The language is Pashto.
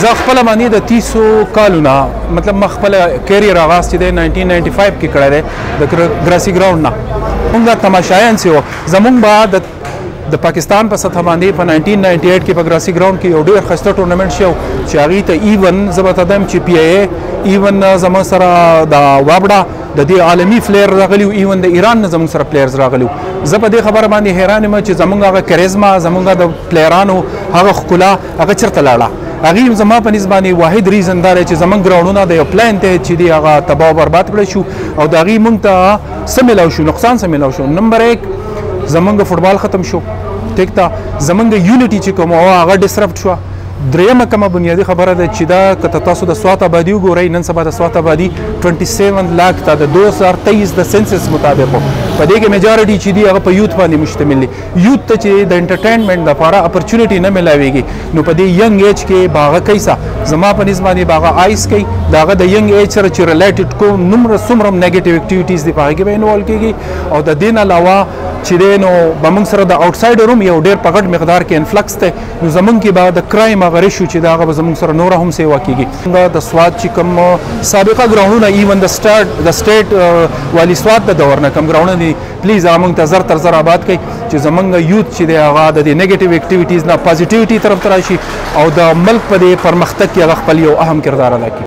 زه خپله باندې د 30 کالو نه مطلب ما خپله کیریر آغاز چې دی 1995 کې کړی دی د گراسی گراؤنډ نه. موږ دا تماشایان چې وو زموږ به د پاکستان په سطح باندې په 1998 کې په گراسی گراؤنډ کې یو ډېر ښایسته ټورنمنټ شو چې هغې ته ایون زه به ته دم چې پی ای ایون زموږ سره د وابډه د دې عالمي فلیر راغلي ایون د ایران نه زموږ سره پلیرز راغلي. زه په دې خبره باندې حیران یم چې زموږ هغه کریزما زموږ د پلیرانو هغه ښکلا هغه چېرته لاړه. هغې زما په نسبت باندې واحد ریزن دا دی چې زموږ ګراونډونه د یو پلان ته چې دی هغه تباه او برباد کړی شو او د هغې موږ ته څه میلاو شو نقصان څه میلاو شو. نمبر 1 زموږ فټبال ختم شو ټیک ته زموږ یونټي چې کوم هغه ډسرپټ شوه. درېیمه کومه بنیادي خبره ده چې دا که تاسو د سوات آبادي وګورئ نن سبا د سوات آبادي 27 لاک ته د 2023 د سنسس مطابق په دې کې میجارټي چې دی هغه په یوت باندې مشتمل دی. یوت ته چې د انټرټینمنټ لپاره اپرچونټي نه میلاویږي نو په دې ینګ ایج کې باغه کیسه زما په نسبت باندې باغه آیس کوي داغه د ینګ ایج سره چې ریلیټډ کوم نمره څومره نیگیټیو اکټیویټیز دی په هغې کې به انوالو کېږي او د دې نه علاوه چې دی نو به موږ سره د آوټسایډر هم یو ډېر په غټ مقدار کې انفلکس دی نو زموږ کې به د کرایم هغه ریشو چې د هغه به زموږ سره نوره هم سیوا کېږي. د سوات چې کوم سابقه ګراونډونه ایون د سټیټ والي سوات د دور نه کوم ګراونډونه دي پلیز هغه موږ ته زر تر زر آباد کړئ چې زموږ یوت چې دی هغه د دې نیګیټیو اکټیویټیز نه پازیټیوټي طرف ته راشي او د ملک په دې پرمختګ کې هغه خپل یو اهم کردار ادا کړي.